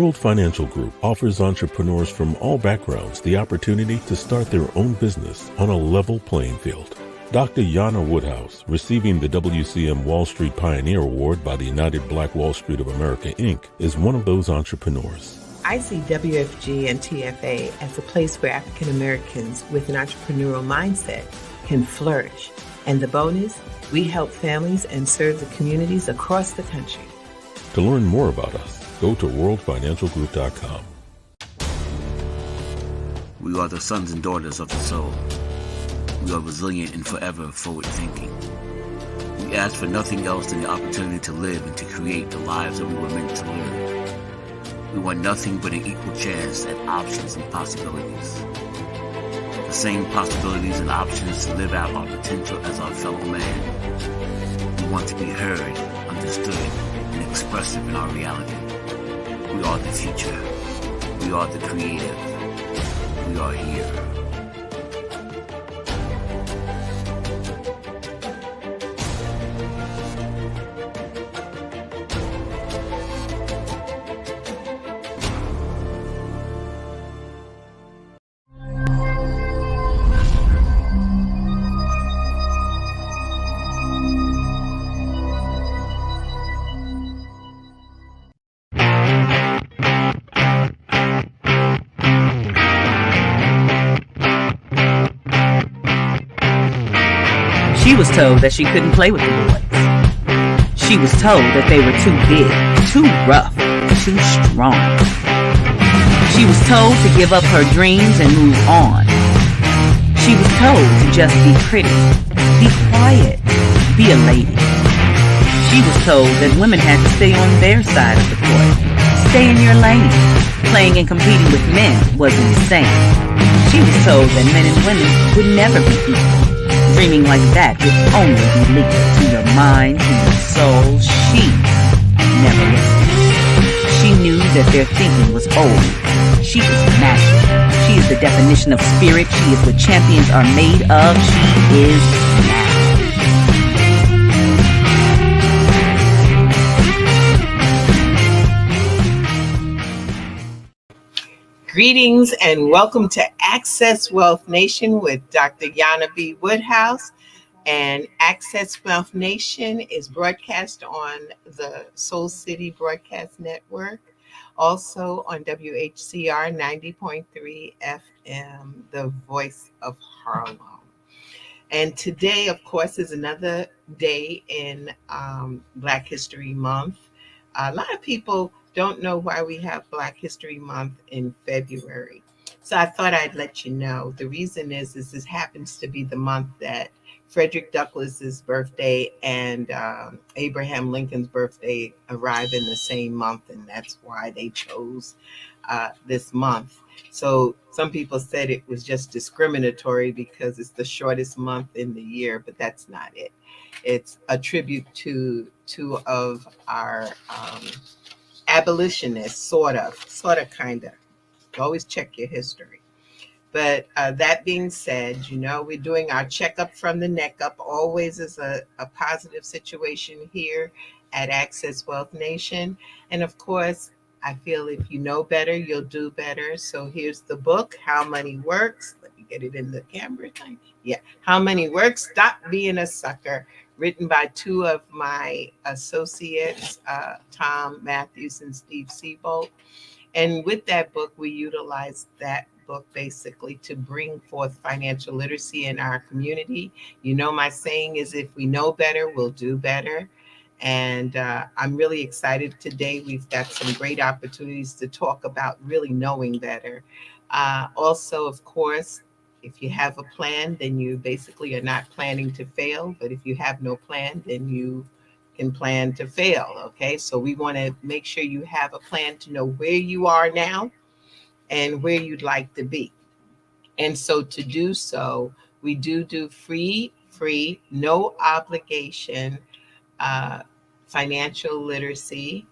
World Financial Group offers entrepreneurs from all backgrounds the opportunity to start their own business on a level playing field. Dr. Jana Woodhouse, receiving the WCM Wall Street Pioneer Award by the United Black Wall Street of America, Inc., is one of those entrepreneurs. I see WFG and TFA as a place where African Americans with an entrepreneurial mindset can flourish. And the bonus, we help families and serve the communities across the country. To learn more about us, go to worldfinancialgroup.com. We are the sons and daughters of the soul. We are resilient and forever forward-thinking. We ask for nothing else than the opportunity to live and to create the lives that we were meant to live. We want nothing but an equal chance at options and possibilities. The same possibilities and options to live out our potential as our fellow man. We want to be heard, understood, and expressive in our reality. We are the future. We are the creative. We are here. She was told that she couldn't play with the boys. She was told that they were too big, too rough, too strong. She was told to give up her dreams and move on. She was told to just be pretty, be quiet, be a lady. She was told that women had to stay on their side of the court, stay in your lane. Playing and competing with men was insane. She was told that men and women would never be equal. Dreaming like that would only be lethal to your mind, to your soul. She never listened. She knew that their thinking was old. She is magic. She is the definition of spirit. She is what champions are made of. She is magic. Greetings and welcome to Access Wealth Nation with Dr. Jana B. Woodhouse. And Access Wealth Nation is broadcast on the Soul City Broadcast Network, also on WHCR 90.3 FM, the voice of Harlem. And today, of course, is another day in Black History Month. A lot of people don't know why we have Black History Month in February. So I thought I'd let you know. The reason is this happens to be the month that Frederick Douglass's birthday and Abraham Lincoln's birthday arrive in the same month, and that's why they chose this month. So some people said it was just discriminatory because it's the shortest month in the year, but that's not it. It's a tribute to two of our abolitionists, sort of, kind of. Always check your history. But that being said, we're doing our checkup from the neck up. Always is a positive situation here at Access Wealth Nation. And of course, I feel if you know better, you'll do better. So here's the book, How Money Works. Let me get it in the camera thing. Yeah, How Money Works, Stop Being a Sucker. Written by two of my associates, Tom Matthews and Steve Seabolt. And with that book, we utilized that book basically to bring forth financial literacy in our community. My saying is if we know better, we'll do better. And I'm really excited today. We've got some great opportunities to talk about really knowing better. Also, of course, if you have a plan, then you basically are not planning to fail. But if you have no plan, then you can plan to fail. Okay, so we want to make sure you have a plan to know where you are now and where you'd like to be. And so to do so, we do free, no obligation financial literacy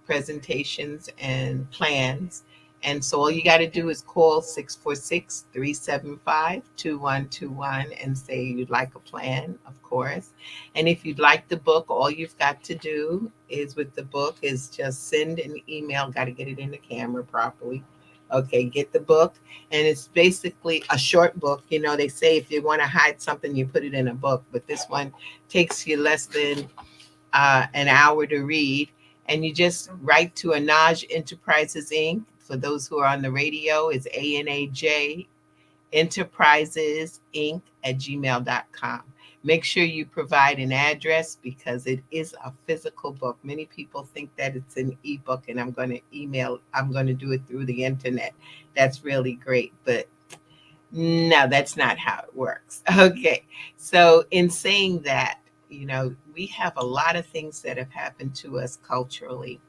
presentations and plans. And so all you got to do is call 646-375-2121 and say you'd like a plan. Of course. And if you'd like the book, all you've got to do is with the book is just send an email. Got to get it in the camera properly. Okay, get the book. And it's basically a short book. You know, they say if you want to hide something, you put it in a book. But this one takes you less than an hour to read. And you just write to Anaj Enterprises Inc. For those who are on the radio, it's ANAJ Enterprises Inc. at gmail.com. Make sure you provide an address because it is a physical book. Many people think that it's an ebook and I'm going to do it through the internet. That's really great. But no, that's not how it works. Okay. So, in saying that, we have a lot of things that have happened to us culturally.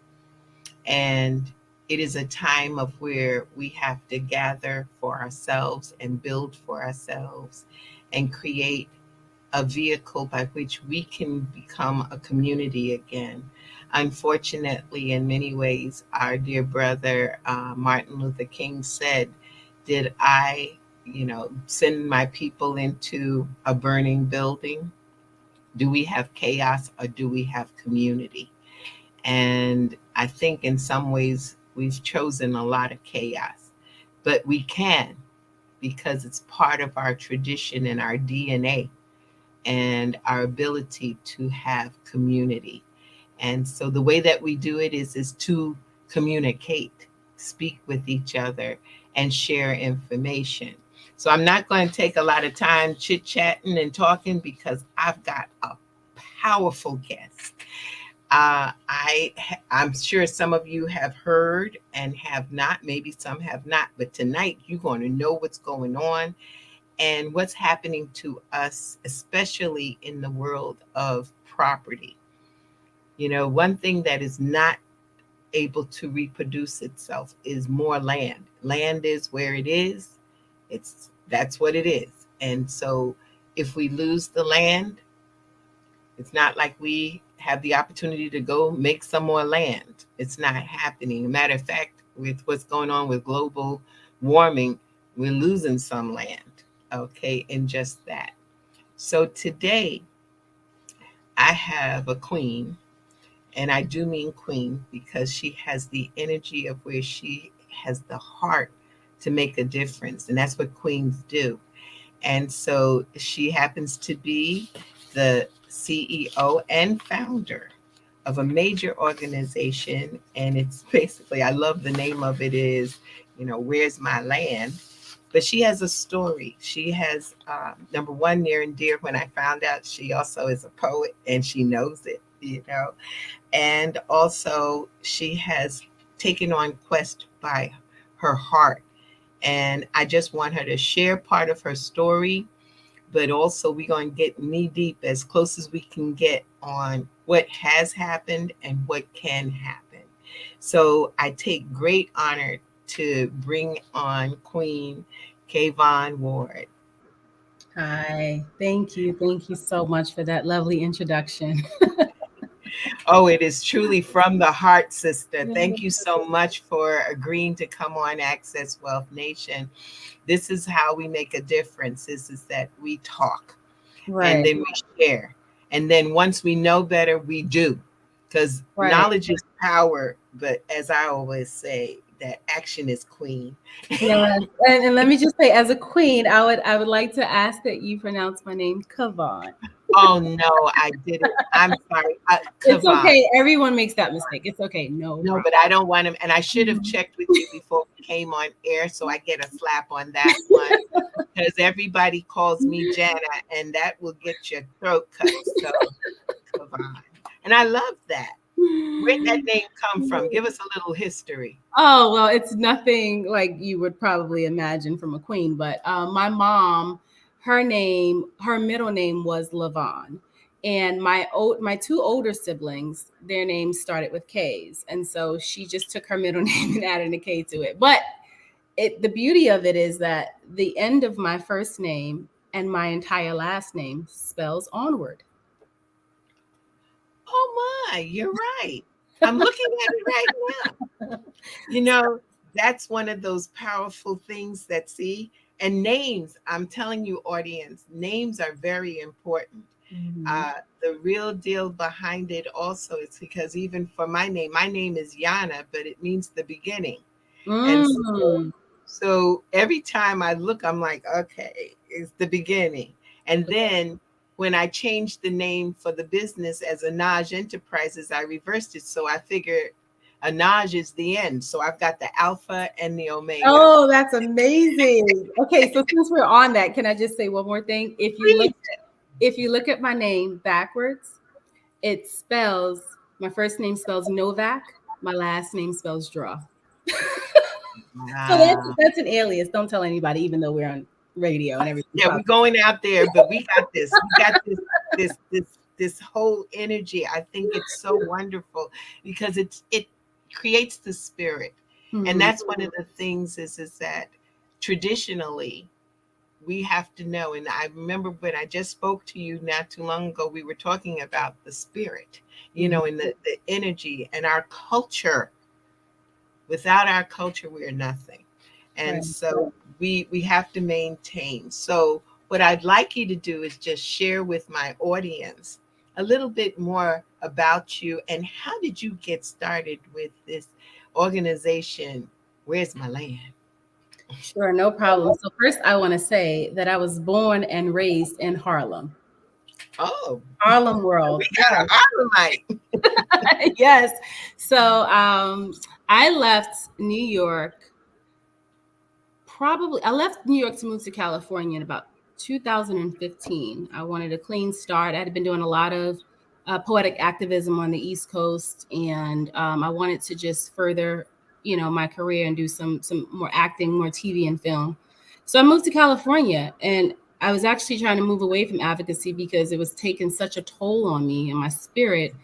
And it is a time of where we have to gather for ourselves and build for ourselves and create a vehicle by which we can become a community again. Unfortunately, in many ways, our dear brother Martin Luther King said, did I, send my people into a burning building? Do we have chaos or do we have community? And I think in some ways we've chosen a lot of chaos, but we can because it's part of our tradition and our DNA and our ability to have community. And so the way that we do it is to communicate, speak with each other, and share information. So I'm not going to take a lot of time chit-chatting and talking because I've got a powerful guest. I'm sure some of you have heard and have not, maybe some have not, but tonight you're going to know what's going on and what's happening to us, especially in the world of property. One thing that is not able to reproduce itself is more land. Land is where it is. That's what it is. And so if we lose the land, it's not like we have the opportunity to go make some more land. It's not happening. Matter of fact, with what's going on with global warming, we're losing some land, okay, in just that. So today, I have a queen, and I do mean queen because she has the energy of where she has the heart to make a difference, and that's what queens do. And so she happens to be the CEO and founder of a major organization. And it's basically, I love the name of it is, Where's My Land? But she has a story. She has, number one, near and dear. When I found out, she also is a poet and she knows it. And also she has taken on quest by her heart. And I just want her to share part of her story, but also we're going to get knee deep as close as we can get on what has happened and what can happen. So I take great honor to bring on Queen Kavon Ward. Hi, thank you. Thank you so much for that lovely introduction. Oh, it is truly from the heart, sister. Thank you so much for agreeing to come on Access Wealth Nation. This is how we make a difference. This is that we talk and then we share. And then once we know better, we do. Because knowledge is power. But as I always say, that action is queen. Yes. And let me just say, as a queen, I would like to ask that you pronounce my name Kavon. Oh no, I didn't. I'm sorry. It's okay. Everyone makes that mistake. It's okay. No, but I don't want him. And I should have checked with you before we came on air, so I get a slap on that one because everybody calls me Jana, and that will get your throat cut. So, Kavon. And I love that. Where did that name come from? Give us a little history. Oh, well, it's nothing like you would probably imagine from a queen, but my mom, her middle name was Lavon. And my two older siblings, their names started with K's. And so she just took her middle name and added a K to it. But the beauty of it is that the end of my first name and my entire last name spells onward. Oh my, you're right. I'm looking at it right now. That's one of those powerful things and names, I'm telling you, audience, names are very important. Mhm. The real deal behind it also is because even for my name is Jana, but it means the beginning. And Mm. so every time I look, I'm like, okay, it's the beginning. And then when I changed the name for the business as Anaj Enterprises, I reversed it. So I figured Anaj is the end. So I've got the Alpha and the Omega. Oh, that's amazing. Okay, so since we're on that, can I just say one more thing? Please. If you look at my name backwards, it spells my first name spells Novak, my last name spells Draw. So Wow. that's an alias. Don't tell anybody, even though we're on radio and everything. Yeah, we're going out there, but we got this. We got this whole energy. I think it's so wonderful because it creates the spirit. And Mhm. that's one of the things is that traditionally we have to know. And I remember when I just spoke to you not too long ago, we were talking about the spirit, Mhm. and the energy and our culture. Without our culture, we are nothing. And Right. so we have to maintain. So what I'd like you to do is just share with my audience a little bit more about you and how did you get started with this organization? Where's my land? Sure, no problem. So first, I want to say that I was born and raised in Harlem, Oh, Harlem we World. got Yes, an Arlemite. yes. So I left New York. Probably, I left New York to move to California in about 2015. I wanted a clean start. I had been doing a lot of poetic activism on the East Coast, and I wanted to just further, my career and do some more acting, more TV and film. So I moved to California, and I was actually trying to move away from advocacy because it was taking such a toll on me and my spirit.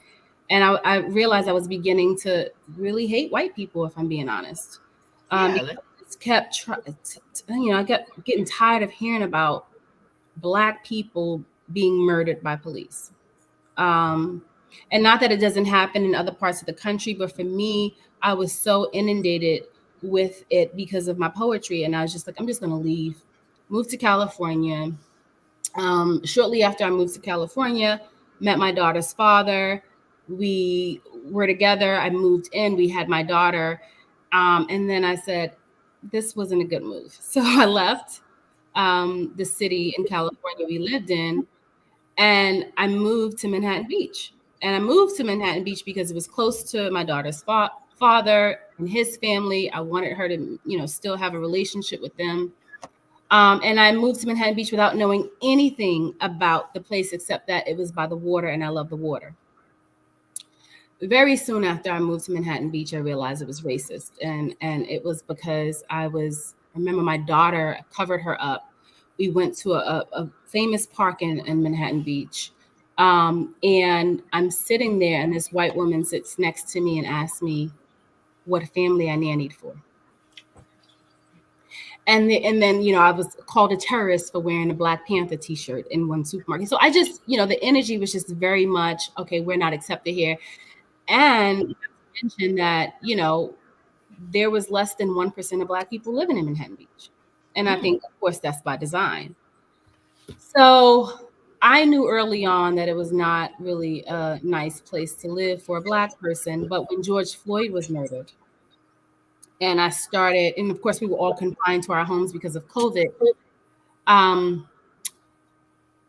And I realized I was beginning to really hate white people, if I'm being honest. Yeah. Because I just kept I kept getting tired of hearing about Black people being murdered by police. Um, and not that it doesn't happen in other parts of the country, but for me, I was so inundated with it because of my poetry. And I was just like, I'm just going to leave, move to California. Shortly after I moved to California, met my daughter's father. We were together. I moved in. We had my daughter. And then I said, this wasn't a good move. So I left the city in California we lived in, and I moved to Manhattan Beach. And I moved to Manhattan Beach because it was close to my daughter's father and his family. I wanted her to, still have a relationship with them. And I moved to Manhattan Beach without knowing anything about the place except that it was by the water and I love the water. Very soon after I moved to Manhattan Beach, I realized it was racist. And it was because I remember my daughter covered her up. We went to a famous park in Manhattan Beach. And I'm sitting there, and this white woman sits next to me and asks me what family I nannied for. And then I was called a terrorist for wearing a Black Panther T-shirt in one supermarket. So I just the energy was just very much okay. We're not accepted here, and mentioned that there was less than 1% of Black people living in Manhattan Beach, and I Mm. think of course that's by design. So I knew early on that it was not really a nice place to live for a Black person. But when George Floyd was murdered, and I started, and of course we were all confined to our homes because of COVID. Um,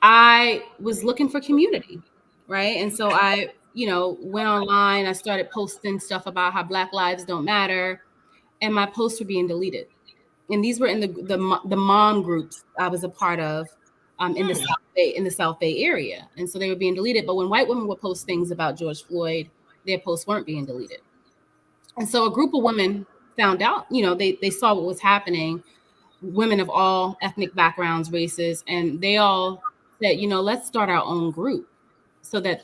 I was looking for community, right? And so I, went online. I started posting stuff about how Black lives don't matter, and my posts were being deleted. And these were in the mom groups I was a part of in the Mm. South Bay area, and so they were being deleted. But when white women would post things about George Floyd, their posts weren't being deleted. And so a group of women found out, they saw what was happening, women of all ethnic backgrounds, races, and they all said, let's start our own group so that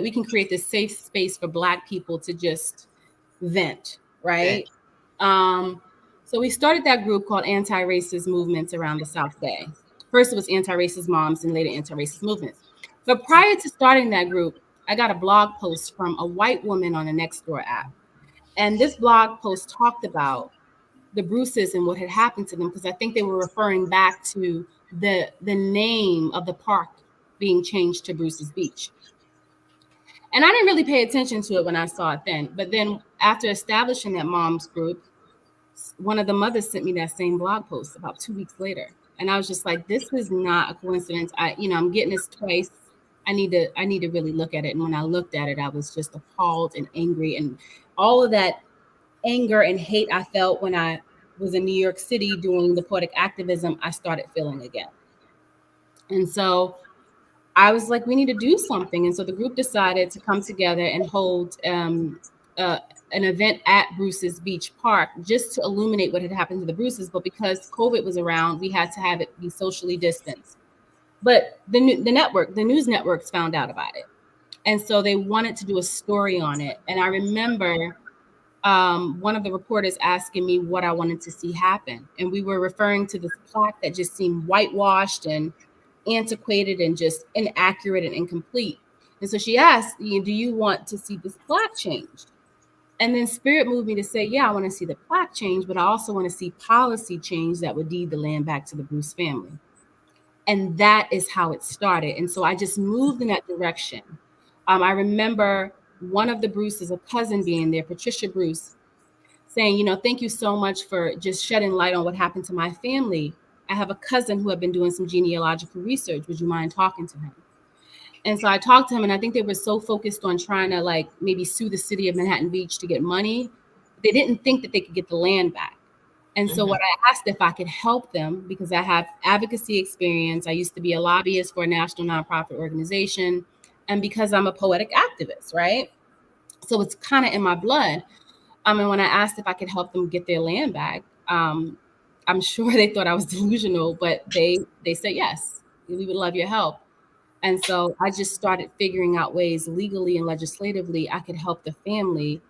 we can create this safe space for Black people to just vent, Then. right? So we started that group called Anti-Racist Movements around the South Bay. First, it was Anti-Racist Moms, and later Anti-Racist Movements. But prior to starting that group, I got a blog post from a white woman on a Nextdoor app, and this blog post talked about the Bruces and what had happened to them, because I think they were referring back to the name of the park being changed to Bruce's Beach. And I didn't really pay attention to it when I saw it then. But then after establishing that mom's group, one of the mothers sent me that same blog post about 2 weeks later. And I was just like, this is not a coincidence. I'm getting this twice. I need to really look at it. And when I looked at it, I was just appalled and angry. And all of that anger and hate I felt when I was in New York City doing the poetic activism, I started feeling again. And so I was like, we need to do something. And so the group decided to come together and hold an event at Bruce's Beach Park just to illuminate what had happened to the Bruces. But because COVID was around, we had to have it be socially distanced. But the news networks found out about it. And so they wanted to do a story on it. And I remember one of the reporters asking me what I wanted to see happen. And we were referring to this plaque that just seemed whitewashed and antiquated and just inaccurate and incomplete. And so she asked, do you want to see this plaque changed? And then Spirit moved me to say, yeah, I want to see the plaque change, but I also want to see policy change that would deed the land back to the Bruce family. And that is how it started. And so I just moved in that direction. I remember one of the Bruces, a cousin being there, Patricia Bruce, saying, thank you so much for just shedding light on what happened to my family. I have a cousin who had been doing some genealogical research. Would you mind talking to him? And so I talked to him, and I think they were so focused on trying to maybe sue the city of Manhattan Beach to get money. They didn't think that they could get the land back. And so what I asked if I could help them, because I have advocacy experience. I used to be a lobbyist for a national nonprofit organization. And because I'm a poetic activist, right? So it's kind of in my blood. And when I asked if I could help them get their land back, I'm sure they thought I was delusional, but they said, yes, we would love your help. And so I just started figuring out ways legally and legislatively I could help the family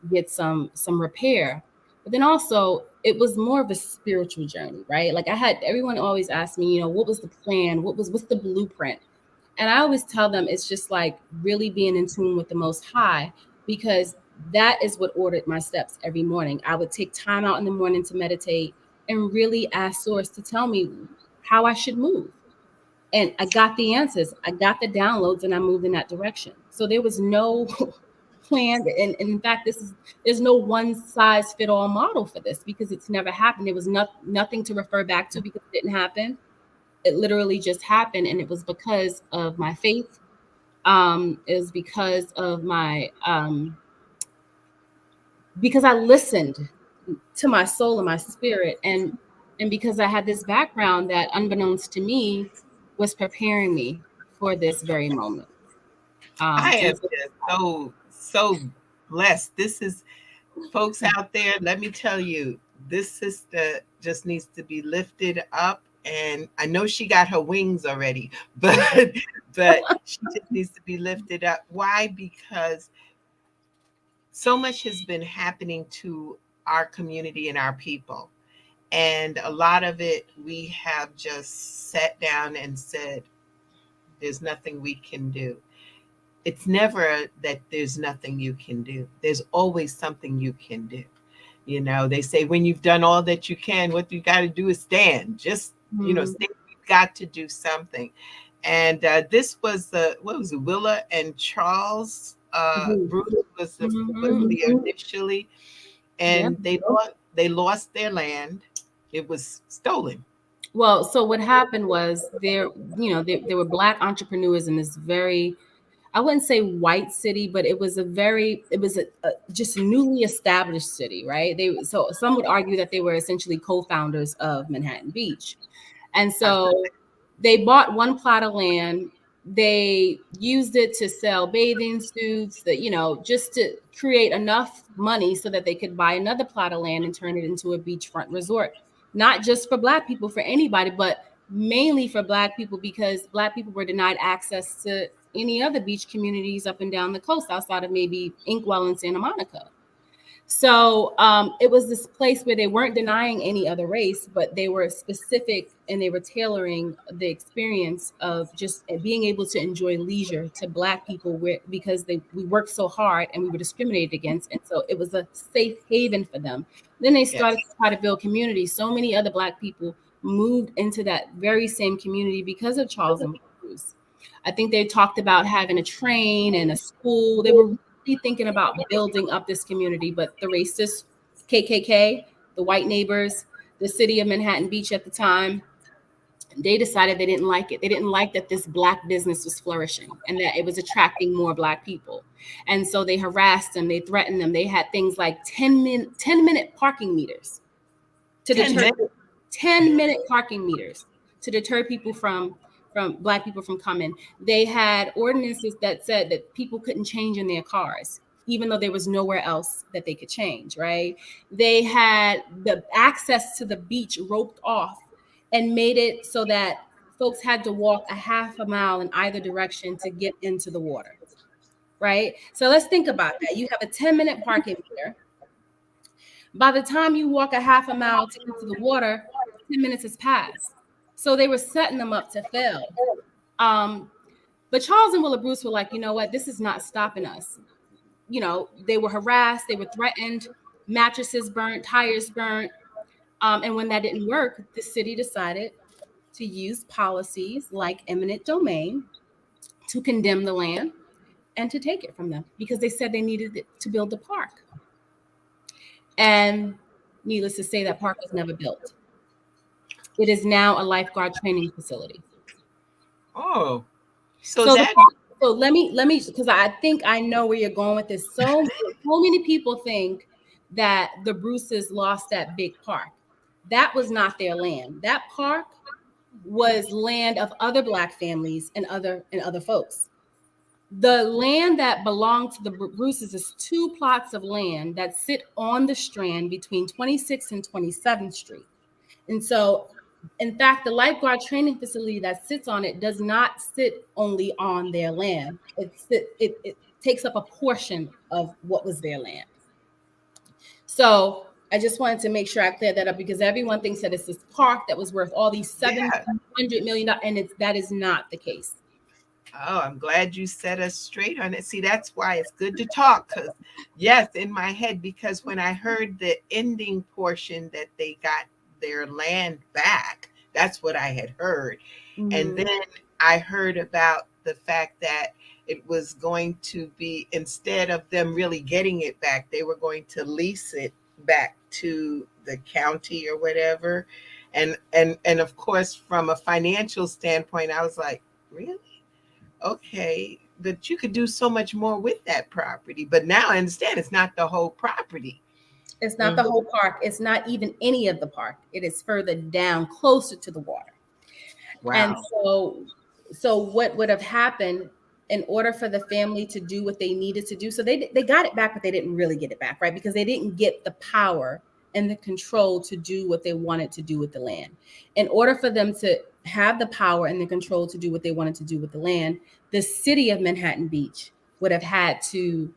get some repair. But then also it was more of a spiritual journey, right? Like everyone always asked me, what was the plan? What's the blueprint? And I always tell them it's just like really being in tune with the Most High, because that is what ordered my steps every morning. I would take time out in the morning to meditate and really ask Source to tell me how I should move. And I got the answers. I got the downloads, and I moved in that direction. So there was no plan. And in fact, there's no one size fit all model for this, because it's never happened. There was nothing to refer back to because it didn't happen. It literally just happened. And it was because of my faith. It was because of my, because I listened to my soul and my spirit. And because I had this background that, unbeknownst to me, was preparing me for this very moment. I am just so blessed. This is, folks out there, let me tell you, this sister just needs to be lifted up. And I know she got her wings already, but she just needs to be lifted up. Why? Because so much has been happening to our community and our people. And a lot of it, we have just sat down and said, there's nothing we can do. It's never that there's nothing you can do. There's always something you can do. They say when you've done all that you can, what you got to do is stand. Just, stand. You've got to do something. And this was Willa and Charles Bruce was the initially. And they lost their land. It was stolen. Well, so what happened was there were Black entrepreneurs in this very, I wouldn't say white city, but it was a just newly established city, right? So some would argue that they were essentially co-founders of Manhattan Beach. And so they bought one plot of land. They used it to sell bathing suits, just to create enough money so that they could buy another plot of land and turn it into a beachfront resort. Not just for Black people, for anybody, but mainly for Black people, because Black people were denied access to any other beach communities up and down the coast outside of maybe Inkwell and Santa Monica. So it was this place where they weren't denying any other race, but they were specific and they were tailoring the experience of just being able to enjoy leisure to Black people because we worked so hard and we were discriminated against. And so it was a safe haven for them. Then they started to try to build community. So many other Black people moved into that very same community because of Charles and Bruce. I think they talked about having a train and a school. They were really thinking about building up this community, but the racist KKK, the white neighbors, the city of Manhattan Beach at the time, they decided they didn't like it. They didn't like that this black business was flourishing and that it was attracting more black people. And so they harassed them, they threatened them. They had things like 10-minute parking meters to 10 deter minutes? 10-minute parking meters to deter people from black people from coming. They had ordinances that said that people couldn't change in their cars, even though there was nowhere else that they could change, right? They had the access to the beach roped off and made it so that folks had to walk a half a mile in either direction to get into the water, right? So let's think about that. You have a 10-minute parking meter. By the time you walk a half a mile to get to the water, 10 minutes has passed. So they were setting them up to fail. But Charles and Willa Bruce were like, you know what? This is not stopping us. You know, they were harassed, they were threatened, mattresses burnt, tires burnt. And when that didn't work, the city decided to use policies like eminent domain to condemn the land and to take it from them because they said they needed it to build the park. And needless to say, that park was never built. It is now a lifeguard training facility. Oh, so let me, because I think I know where you're going with this. So many people think that the Bruces lost that big park. That was not their land. That park was land of other black families and other folks. The land that belonged to the Bruces is 2 plots of land that sit on the Strand between 26th and 27th Street. And so, in fact, the lifeguard training facility that sits on it does not sit only on their land. It takes up a portion of what was their land. So I just wanted to make sure I cleared that up because everyone thinks that it's this park that was worth all these $700 million, and that is not the case. Oh, I'm glad you set us straight on it. See, that's why it's good to talk. Because, yes, in my head, because when I heard the ending portion that they got their land back, that's what I had heard. Mm-hmm. And then I heard about the fact that it was going to be, instead of them really getting it back, they were going to lease it back to the county or whatever. And of course, from a financial standpoint, I was like, really? Okay, but you could do so much more with that property. But now I understand it's not the whole property. It's not the whole park. It's not even any of the park. It is further down, closer to the water. Wow. And so what would have happened in order for the family to do what they needed to do? So they got it back, but they didn't really get it back, right? Because they didn't get the power and the control to do what they wanted to do with the land. In order for them to have the power and the control to do what they wanted to do with the land, the city of Manhattan Beach would have had to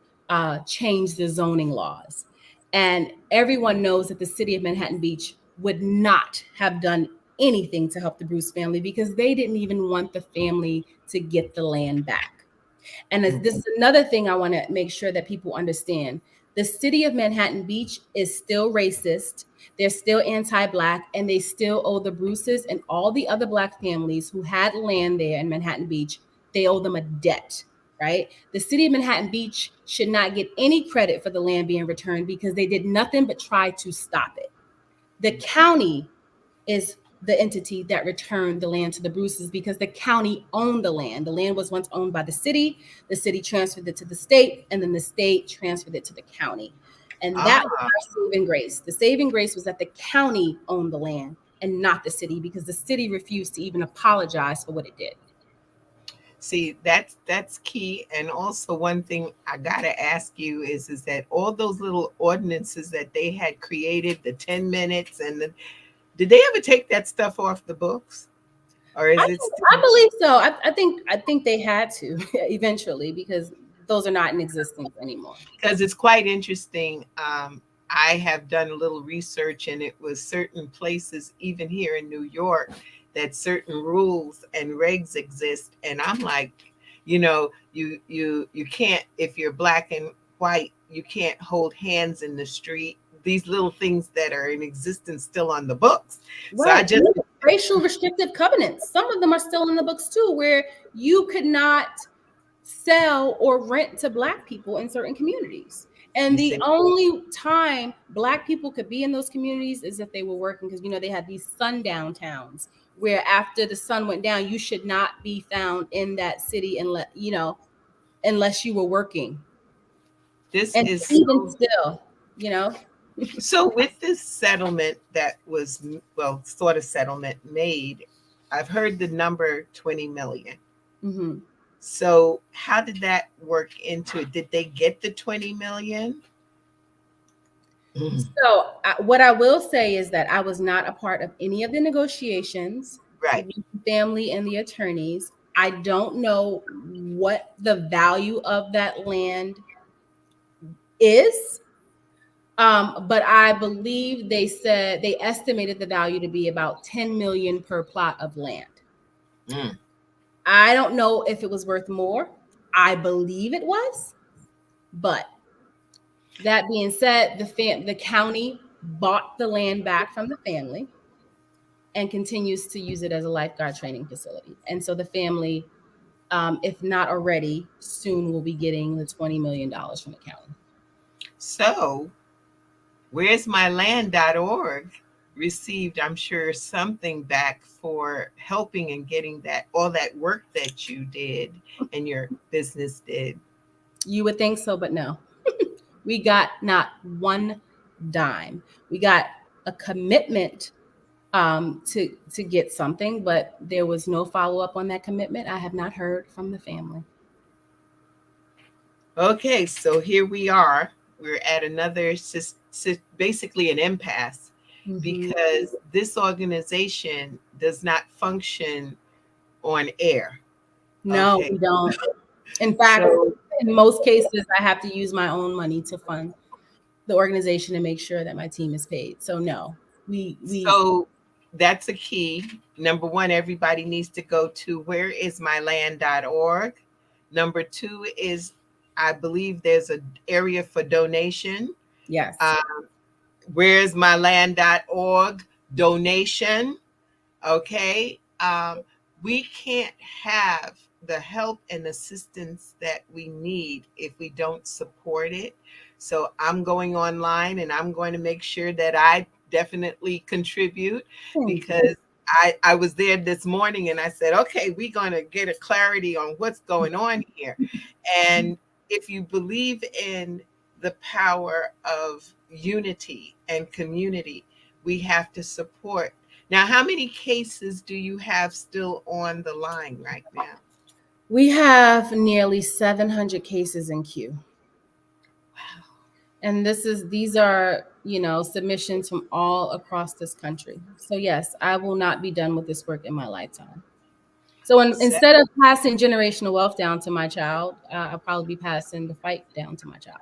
change the zoning laws. And everyone knows that the city of Manhattan Beach would not have done anything to help the Bruce family because they didn't even want the family to get the land back. And this is another thing I want to make sure that people understand. The city of Manhattan Beach is still racist. They're still anti-Black, and they still owe the Bruces and all the other Black families who had land there in Manhattan Beach, they owe them a debt, right? The city of Manhattan Beach should not get any credit for the land being returned because they did nothing but try to stop it. The county is the entity that returned the land to the Bruces because the county owned the land. The land was once owned by the city transferred it to the state, and then the state transferred it to the county. And that was our saving grace. The saving grace was that the county owned the land and not the city because the city refused to even apologize for what it did. See, that's key. And also one thing I gotta ask you is that all those little ordinances that they had created, the 10 minutes and did they ever take that stuff off the books? Or is it still? I believe so. I think they had to eventually because those are not in existence anymore. Because it's quite interesting. I have done a little research, and it was certain places, even here in New York, that certain rules and regs exist. And I'm like, you can't, if you're Black and white, you can't hold hands in the street. These little things that are in existence still on the books. Right. So racial restrictive covenants. Some of them are still in the books too, where you could not sell or rent to Black people in certain communities. And You the say, only time Black people could be in those communities is if they were working, because they had these sundown towns where after the sun went down, you should not be found in that city unless you were working. this And is even so. still, So with this settlement that was, well, sort of settlement made, I've heard the number 20 million. mm-hmm. So how did that work into it? Did they get the 20 million? So what I will say is that I was not a part of any of the negotiations Right. with the family and the attorneys. I don't know what the value of that land is. But I believe they said they estimated the value to be about 10 million per plot of land. Mm. I don't know if it was worth more. I believe it was, but that being said, the county bought the land back from the family and continues to use it as a lifeguard training facility. And so the family, if not already, soon will be getting the $20 million from the county. So where's my land.org received, I'm sure, something back for helping and getting that all that work that you did and your business did. You would think so, but no. We got not one dime. We got a commitment to get something, but there was no follow up on that commitment. I have not heard from the family. Okay, so here we are. We're at another, basically an impasse, because this organization does not function on air. No, Okay. we don't. In fact, So, in most cases, I have to use my own money to fund the organization and make sure that my team is paid. So no, we so that's a key. Number one, everybody needs to go to whereismyland.org. Number two is, I believe there's an area for donation. yes. Whereismyland.org donation. Okay. We can't have the help and assistance that we need if we don't support it. So I'm going online and I'm going to make sure that I definitely contribute, because I was there this morning and I said, okay, we're going to get a clarity on what's going on here. And if you believe in the power of unity and community, we have to support. Now, how many cases do you have still on the line right now? We have nearly 700 cases in queue. Wow. And these are, submissions from all across this country. So yes, I will not be done with this work in my lifetime. So instead of passing generational wealth down to my child, I'll probably be passing the fight down to my child.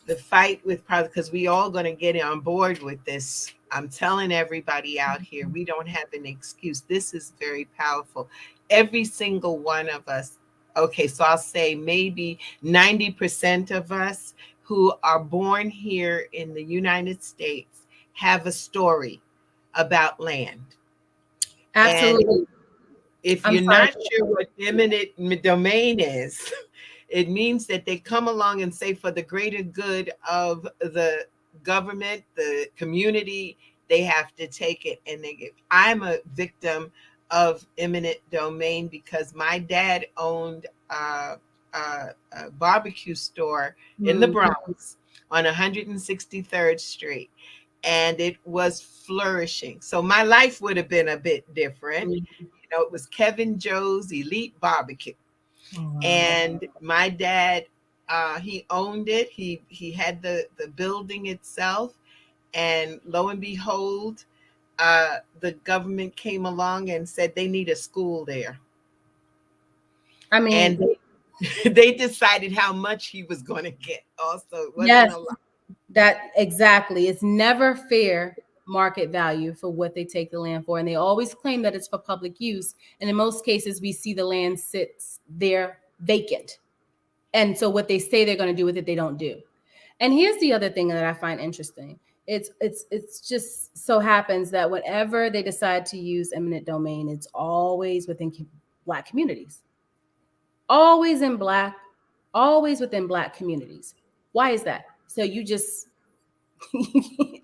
The fight with, probably because we all going to get on board with this. I'm telling everybody out here, we don't have an excuse. This is very powerful. Every single one of us. Okay, so I'll say maybe 90% of us who are born here in the United States have a story about land. Absolutely. And if you're not sure what eminent domain is, it means that they come along and say, for the greater good of the government, the community, they have to take it. And I'm a victim of eminent domain because my dad owned a barbecue store in the Bronx on 163rd Street. And it was flourishing. So my life would have been a bit different. It was Kevin Joe's Elite Barbecue. And my dad, he owned it. He had the building itself. And lo and behold, the government came along and said they need a school there. I mean, and they decided how much he was going to get. Also, it wasn't yes, a lot. that exactly. It's never fair market value for what they take the land for. And they always claim that it's for public use. And in most cases, we see the land sits there vacant. And so what they say they're going to do with it, they don't do. And here's the other thing that I find interesting It's just so happens that whenever they decide to use eminent domain, it's always within Black communities. Always in Black, always within Black communities. Why is that? So you just,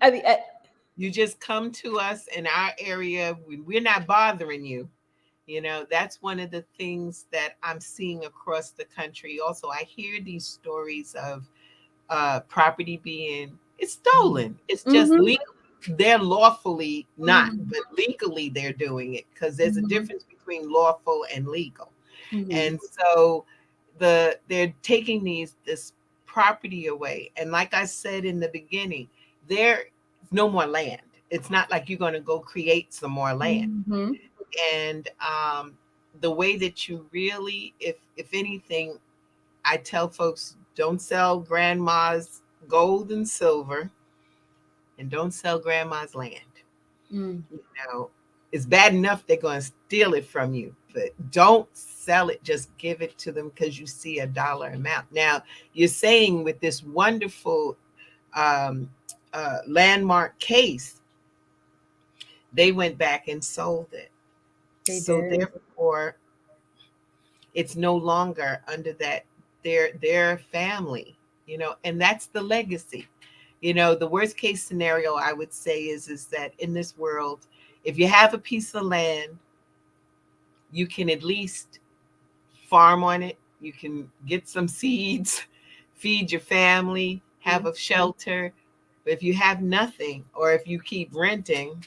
I mean, You just come to us in our area. We're not bothering you. You know, that's one of the things that I'm seeing across the country. Also, I hear these stories of property being it's stolen. It's just Mhm. legal. They're lawfully not, Mhm. but legally they're doing it because there's a Mhm. difference between lawful and legal. Mhm. And so they're taking this property away. And like I said in the beginning, there's no more land. It's not like you're going to go create some more land. Mhm. And the way that you really, if anything, I tell folks don't sell grandma's gold and silver and don't sell grandma's land. Mm. You know, it's bad enough they're going to steal it from you, but don't sell it. Just give it to them because you see a dollar amount. Now, you're saying with this wonderful um, landmark case, they went back and sold it. They So did. therefore, it's no longer under that their family, you know, and that's the legacy. You know, the worst case scenario I would say is that in this world, if you have a piece of land, you can at least farm on it. You can get some seeds, feed your family, have a shelter. But if you have nothing, or if you keep renting,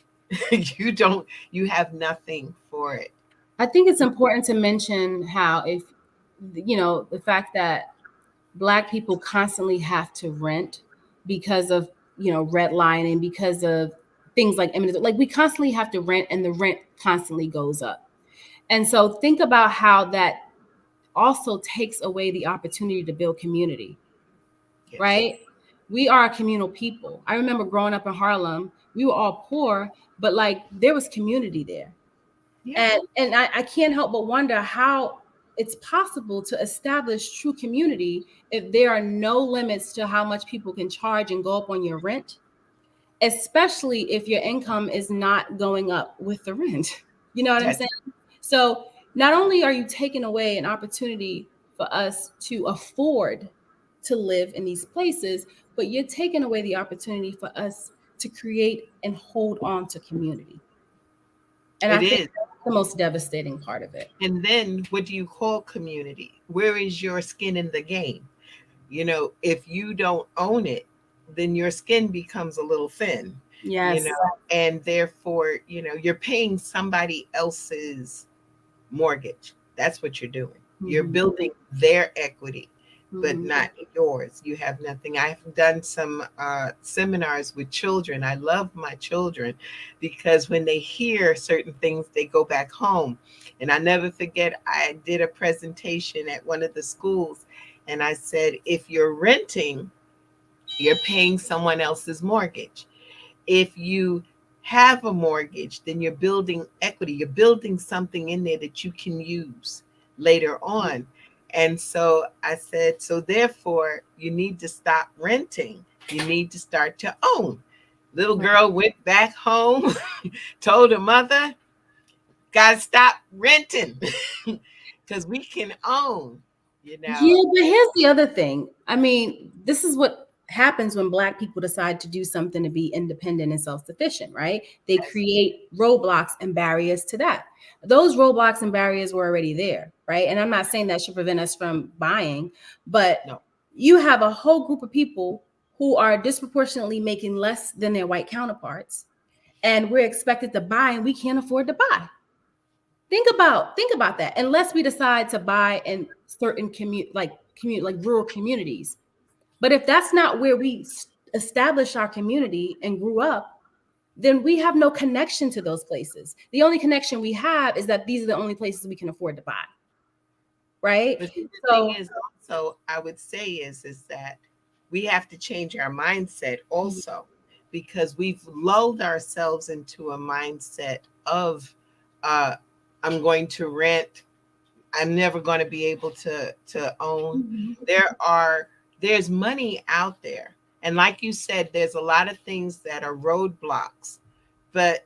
you have nothing for it. I think it's important to mention how, if you know, the fact that Black people constantly have to rent because of, you know, redlining, because of things like eminent, like we constantly have to rent, and the rent constantly goes up. And so think about how that also takes away the opportunity to build community, Yes. right? We are a communal people. I remember growing up in Harlem, we were all poor, but like there was community there. Yeah. And I can't help but wonder how it's possible to establish true community if there are no limits to how much people can charge and go up on your rent, especially if your income is not going up with the rent. You know what I'm That's saying? So not only are you taking away an opportunity for us to afford to live in these places, but you're taking away the opportunity for us to create and hold on to community. And I it think is. that's the most devastating part of it. And then what do you call community? Where is your skin in the game? You know, if you don't own it, then your skin becomes a little thin, you Yes. know, and therefore, you know, you're paying somebody else's mortgage. That's what you're doing. You're Mhm. building their equity, but Mhm. not yours. You have nothing. I've done some seminars with children. I love my children because when they hear certain things, they go back home. And I never forget, I did a presentation at one of the schools, and I said, if you're renting, you're paying someone else's mortgage. If you have a mortgage, then you're building equity. You're building something in there that you can use later on. And so I said, so therefore, you need to stop renting. You need to start to own. Little girl went back home, told her mother, got to stop renting because we can own, you Yeah, know. but here's the other thing. I mean, this is what happens when Black people decide to do something to be independent and self-sufficient, right? They create roadblocks and barriers to that. Those roadblocks and barriers were already there, right? And I'm not saying that should prevent us from buying, but No, you have a whole group of people who are disproportionately making less than their white counterparts, and we're expected to buy and we can't afford to buy. Think about that. Unless we decide to buy in certain like rural communities. But if that's not where we establish our community and grew up, then we have no connection to those places. The only connection we have is that these are the only places we can afford to buy. Right? but see, the thing So is also, I would say is that we have to change our mindset also because we've lulled ourselves into a mindset of uh, I'm going to rent. I'm never going to be able to own. Mhm. There's money out there. And like you said, there's a lot of things that are roadblocks. But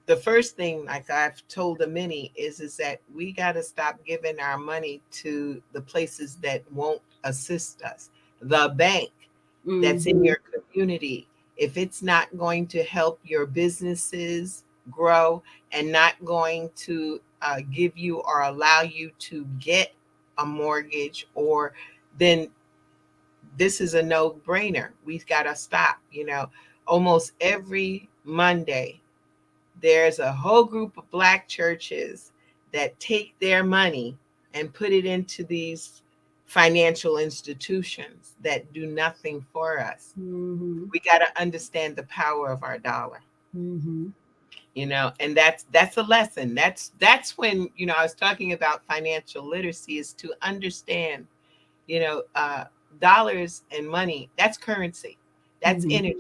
the first thing, like I've told the many, is that we got to stop giving our money to the places that won't assist us. The bank that's in your community, if it's not going to help your businesses grow and not going to give you or allow you to get a mortgage, or then this is a no-brainer. We've got to stop. Almost every Monday there's a whole group of Black churches that take their money and put it into these financial institutions that do nothing for us. We got to understand the power of our dollar. And that's a lesson. That's when, I was talking about financial literacy, is to understand, dollars and money, that's currency, that's energy.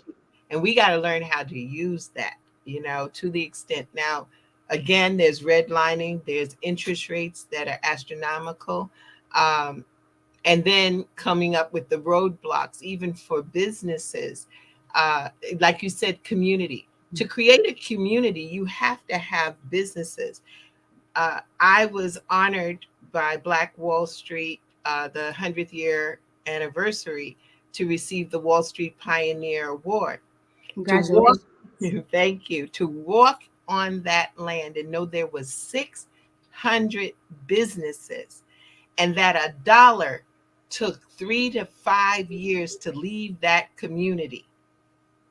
And we got to learn how to use that, to the extent. Now, again, there's redlining, there's interest rates that are astronomical. And then coming up with the roadblocks, even for businesses, like you said, community. To create a community, you have to have businesses. I was honored by Black Wall Street, the 100th year anniversary, to receive the Wall Street Pioneer Award. Congratulations. Thank you. To walk on that land and know there was 600 businesses, and that a dollar took 3 to 5 years to leave that community.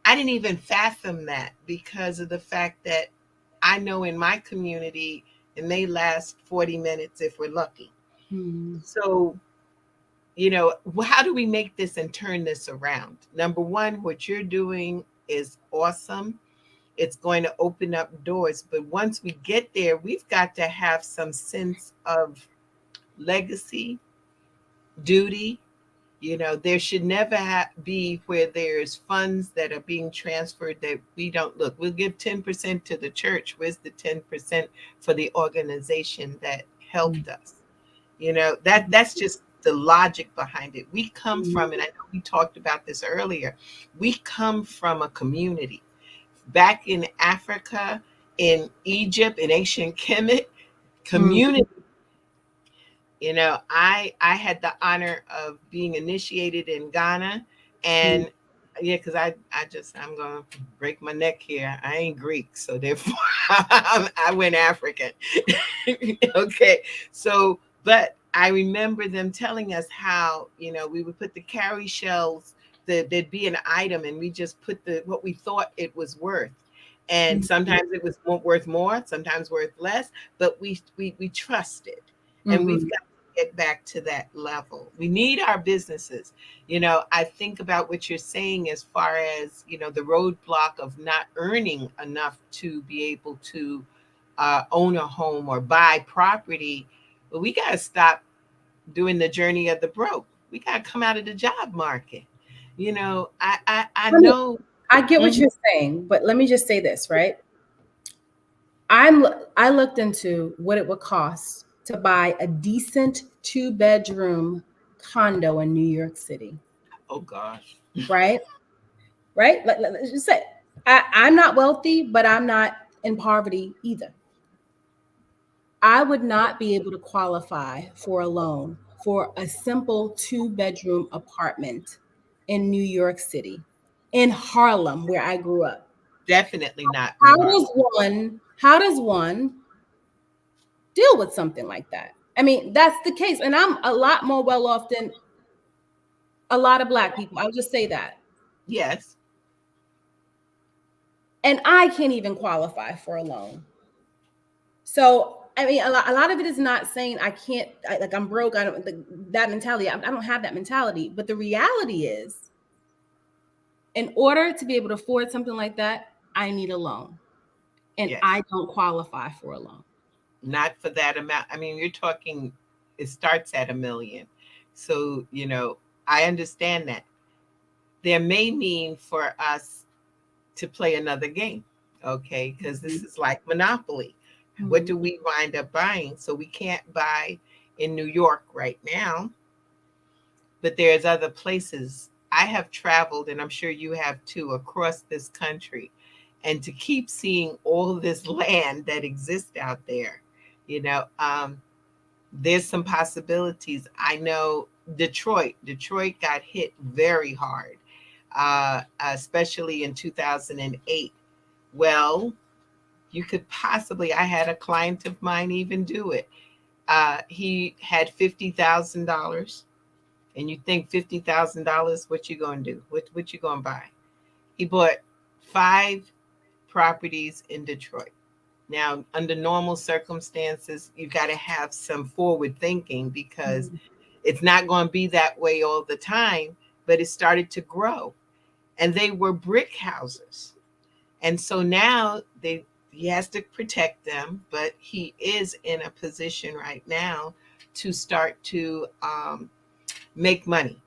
I didn't even fathom that, because of the fact that I know in my community it may last 40 minutes if we're lucky. So, how do we make this and turn this around? Number one, what you're doing is awesome. It's going to open up doors. But once we get there, we've got to have some sense of legacy, duty. There should never be where there's funds that are being transferred that we don't look. We'll give 10% to the church. Where's the 10% for the organization that helped us? That's just the logic behind it. We come from, and I know we talked about this earlier, we come from a community. Back in Africa, in Egypt, in ancient Kemet, community. I had the honor of being initiated in Ghana, and because I'm gonna break my neck here. I ain't Greek, so therefore I went African. Okay, so but I remember them telling us how we would put the cowrie shells. There'd be an item, and we just put what we thought it was worth. And sometimes it was worth more, sometimes worth less, but we trusted. And we've got to get back to that level. We need our businesses. I think about what you're saying as far as, the roadblock of not earning enough to be able to own a home or buy property. But we got to stop doing the journey of the broke. We got to come out of the job market. I know. I get what you're saying, but let me just say this, right? I looked into what it would cost to buy a decent 2-bedroom condo in New York City. Oh gosh. Right? Let's just say I'm not wealthy, but I'm not in poverty either. I would not be able to qualify for a loan for a simple 2-bedroom apartment in New York City, in Harlem, where I grew up. Definitely not. How does one deal with something like that? I mean, that's the case. And I'm a lot more well off than a lot of Black people. I'll just say that. Yes. And I can't even qualify for a loan. So, I mean, a lot of it is not saying I'm broke. I don't, that mentality. I don't have that mentality. But the reality is, in order to be able to afford something like that, I need a loan. And yes. I don't qualify for a loan. Not for that amount. I mean, you're talking, it starts at $1 million. So, I understand that. There may mean for us to play another game, okay? Because this is like Monopoly. Mm-hmm. What do we wind up buying? So we can't buy in New York right now, but there's other places I have traveled, and I'm sure you have too, across this country, and to keep seeing all this land that exists out there, you know, there's some possibilities. I know Detroit got hit very hard, especially in 2008. Well, you could possibly, I had a client of mine even do it. He had $50,000, and you think $50,000, what you gonna do? What you gonna buy? He bought 5 properties in Detroit. Now, under normal circumstances, you got to have some forward thinking because it's not going to be that way all the time. But it started to grow, and they were brick houses, and so now he has to protect them. But he is in a position right now to start to make money.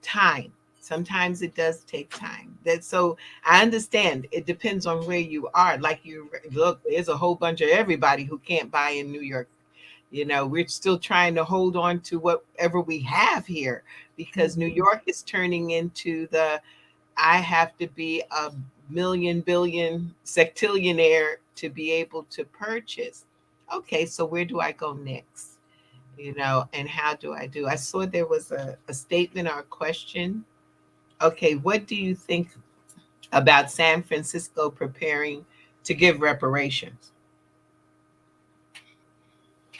Time. Sometimes it does take time. That so I understand it depends on where you are. Like you look, there's a whole bunch of everybody who can't buy in New York. You know, we're still trying to hold on to whatever we have here because New York is turning into the I have to be a million billion sectillionaire to be able to purchase. Okay, so where do I go next? You know, and how do I do? I saw there was a statement or a question. Okay, what do you think about San Francisco preparing to give reparations?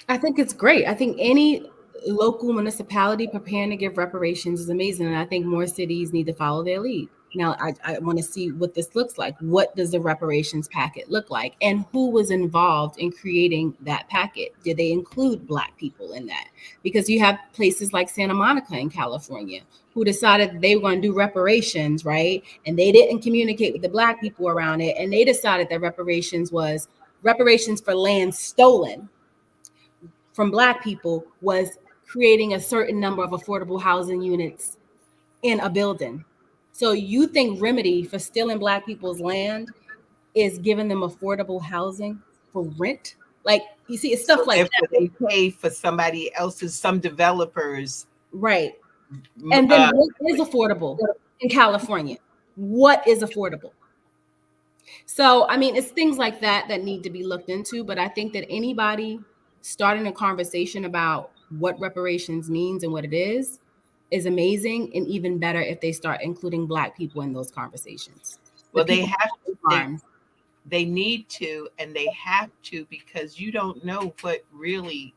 I think it's great. I think any local municipality preparing to give reparations is amazing. And I think more cities need to follow their lead. Now, I want to see what this looks like. What does the reparations packet look like? And who was involved in creating that packet? Did they include Black people in that? Because you have places like Santa Monica in California who decided they were going to do reparations, right? And they didn't communicate with the Black people around it. And they decided that reparations was reparations for land stolen from Black people was creating a certain number of affordable housing units in a building. So you think remedy for stealing Black people's land is giving them affordable housing for rent? Like, you see, it's stuff So like therefore, that. they pay for somebody else's, some developers. Right. And then Uh, what is affordable in California? What is affordable? So, I mean, it's things like that that need to be looked into. But I think that anybody starting a conversation about what reparations means and what it is amazing, and even better if they start including Black people in those conversations. well, they have they need to, and they have to because you don't know what really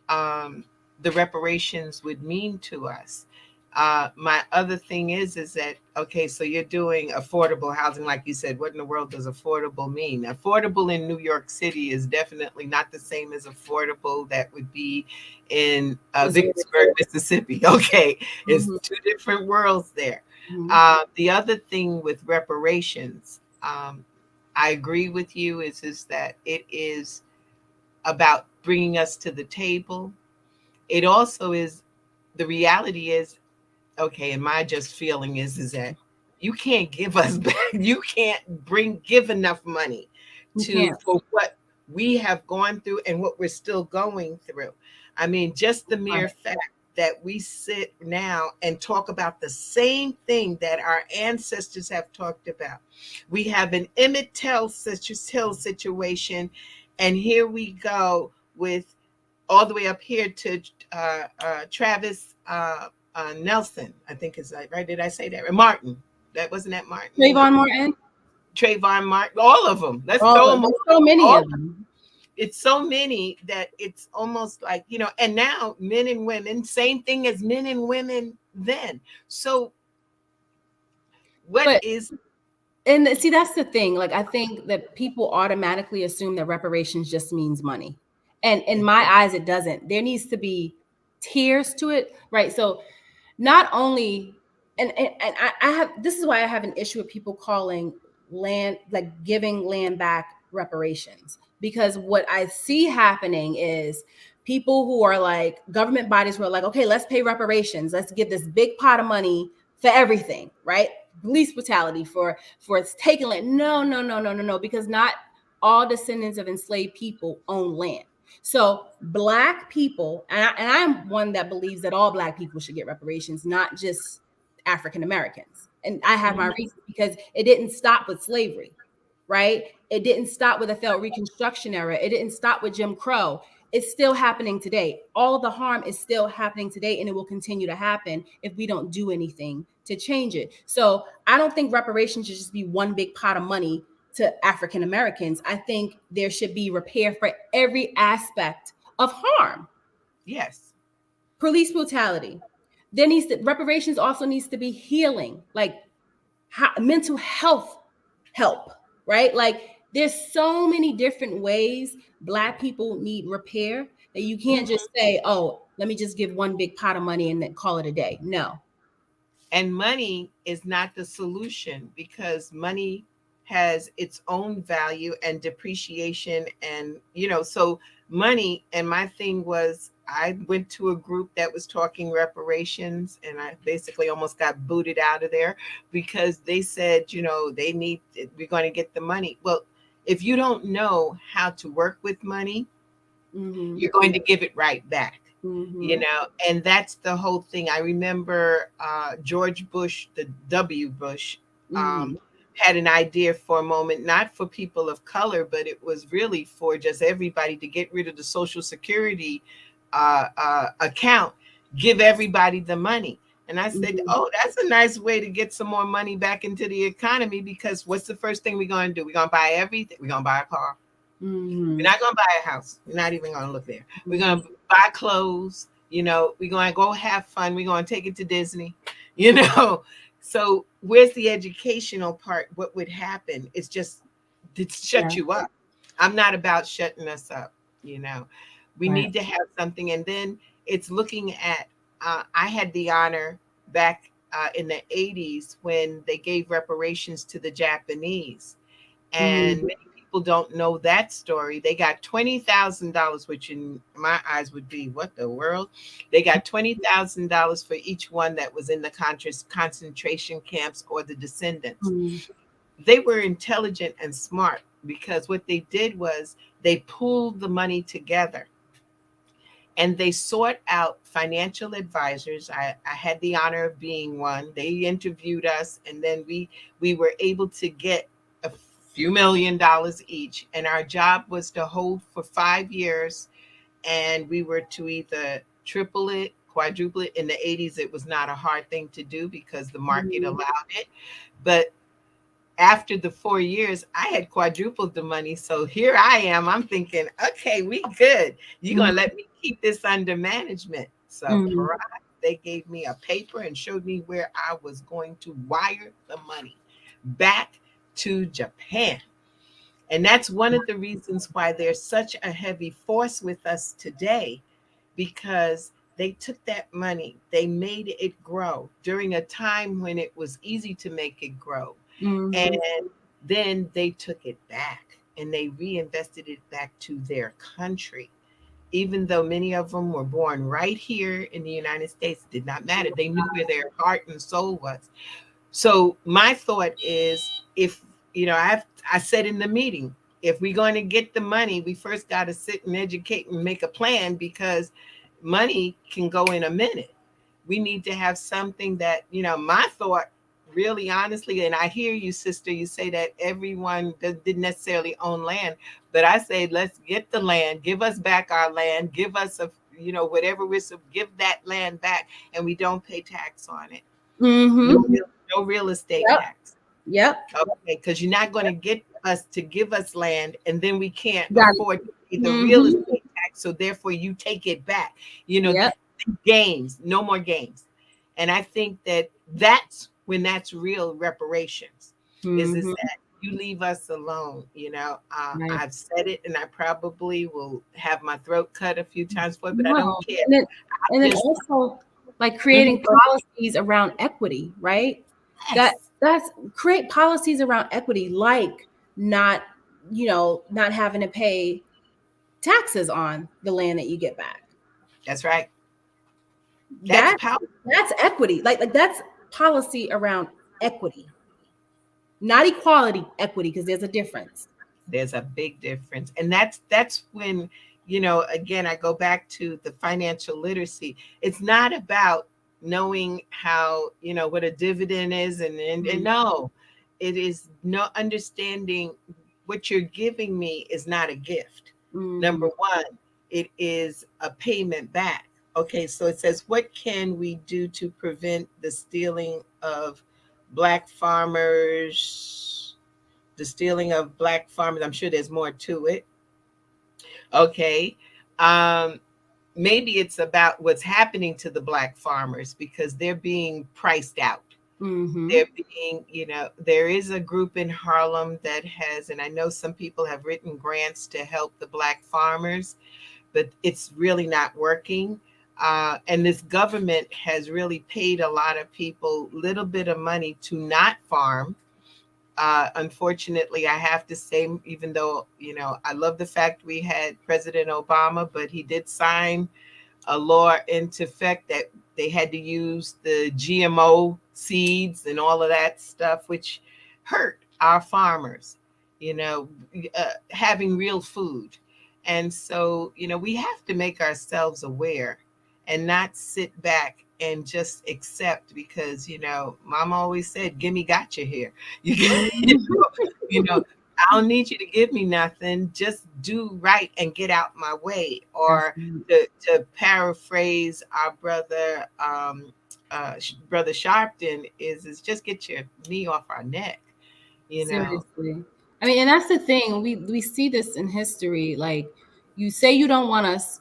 um, the reparations would mean to us. My other thing is that okay, so you're doing affordable housing, like you said. What in the world does affordable mean? Affordable in New York City is definitely not the same as affordable that would be in Vicksburg, Mississippi. Okay, it's two different worlds there. The other thing with reparations, I agree with you, is that it is about bringing us to the table. It also is the reality is okay, and my just feeling is that you can't give us back, you can't give enough money for what we have gone through and what we're still going through. I mean, just the mere fact that we sit now and talk about the same thing that our ancestors have talked about. We have an Emmett Till situation, and here we go with all the way up here to Travis Nelson. I think is that right? Did I say that? Martin. That wasn't that Martin. Trayvon Martin. Trayvon Martin. All of them. Let's throw them. So many of them. It's so many that it's almost like, you know, and now men and women, same thing as men and women then. So and see, that's the thing. Like, I think that people automatically assume that reparations just means money. And in my eyes, it doesn't. There needs to be tiers to it, right? So not only, and I have, this is why I have an issue with people calling land, like giving land back reparations, because what I see happening is people who are like government bodies who are like, okay, let's pay reparations. Let's give this big pot of money for everything, right? Police brutality for it's taking land. No, because not all descendants of enslaved people own land. So Black people, and I'm one that believes that all Black people should get reparations, not just African Americans. And I have my reasons, because it didn't stop with slavery, right? It didn't stop with the failed Reconstruction era. It didn't stop with Jim Crow. It's still happening today. All the harm is still happening today, and it will continue to happen if we don't do anything to change it. So I don't think reparations should just be one big pot of money to African Americans. I think there should be repair for every aspect of harm. Yes. Police brutality. Reparations also needs to be healing, like mental health help, right? Like there's so many different ways Black people need repair that you can't just say, oh, let me just give one big pot of money and then call it a day. No. And money is not the solution, because money has its own value and depreciation. And, so money, and my thing was, I went to a group that was talking reparations, and I basically almost got booted out of there because they said, we're going to get the money. Well, if you don't know how to work with money, you're going to give it right back. And that's the whole thing. I remember George Bush, the W. Bush, had an idea for a moment, not for people of color, but it was really for just everybody, to get rid of the Social Security account, give everybody the money. And I said, oh, that's a nice way to get some more money back into the economy, because what's the first thing we're going to do? We're going to buy everything. We're going to buy a car. We're not going to buy a house. We're not even going to look there. We're going to buy clothes. We're going to go have fun. We're going to take it to Disney. So where's the educational part? What would happen? It's just to shut you up. I'm not about shutting us up. We need to have something. And then it's looking at, I had the honor back in the 80s when they gave reparations to the Japanese. And many people don't know that story. They got $20,000, which in my eyes would be, what the world? They got $20,000 for each one that was in the concentration camps or the descendants. They were intelligent and smart, because what they did was they pooled the money together. And they sought out financial advisors. I had the honor of being one. They interviewed us, and then we were able to get a few $1 million each. And our job was to hold for 5 years, and we were to either triple it, quadruple it. In the 80s, it was not a hard thing to do because the market allowed it. But after the 4 years, I had quadrupled the money. So here I am. I'm thinking, okay, we good. You're going to let me keep this under management. So they gave me a paper and showed me where I was going to wire the money back to Japan. And that's one of the reasons why there's such a heavy force with us today, because they took that money, they made it grow during a time when it was easy to make it grow. And then they took it back and they reinvested it back to their country. Even though many of them were born right here in the United States, it did not matter. They knew where their heart and soul was. So my thought is, if, I said in the meeting, if we're going to get the money, we first got to sit and educate and make a plan, because money can go in a minute. We need to have something that, my thought, really honestly, and I hear you, sister, you say that everyone didn't necessarily own land, but I say, let's get the land, give us back our land, give us whatever we're, give that land back, and we don't pay tax on it. No real estate tax. Okay, because you're not going to get us to give us land, and then we can't afford to pay the real estate tax, so therefore you take it back. Games, no more games. And I think that's when that's real reparations, is that you leave us alone. I've said it, and I probably will have my throat cut a few times for it, but I don't care. And then also, like, creating policies around equity, right? Yes. That's create policies around equity, like not having to pay taxes on the land that you get back. That's right. That's equity. Like that's policy around equity, not equality, equity, because there's a difference. There's a big difference. And that's when, again, I go back to the financial literacy. It's not about knowing how, what a dividend is. And no, it is no understanding what you're giving me is not a gift. Number one, it is a payment back. Okay, so it says, what can we do to prevent the stealing of black farmers? The stealing of black farmers. I'm sure there's more to it. Okay. Um, Maybe it's about what's happening to the black farmers because they're being priced out. They're being, there is a group in Harlem that has, and I know some people have written grants to help the black farmers, but it's really not working. And this government has really paid a lot of people little bit of money to not farm. Unfortunately, I have to say, even though, I love the fact we had President Obama, but he did sign a law into effect that they had to use the GMO seeds and all of that stuff, which hurt our farmers, having real food. And so, we have to make ourselves aware and not sit back and just accept because, mom always said, gimme gotcha here. You know, I don't need you to give me nothing. Just do right and get out my way. Or to paraphrase our brother, brother Sharpton, is just get your knee off our neck. Seriously. I mean, and that's the thing. We see this in history. Like, you say you don't want us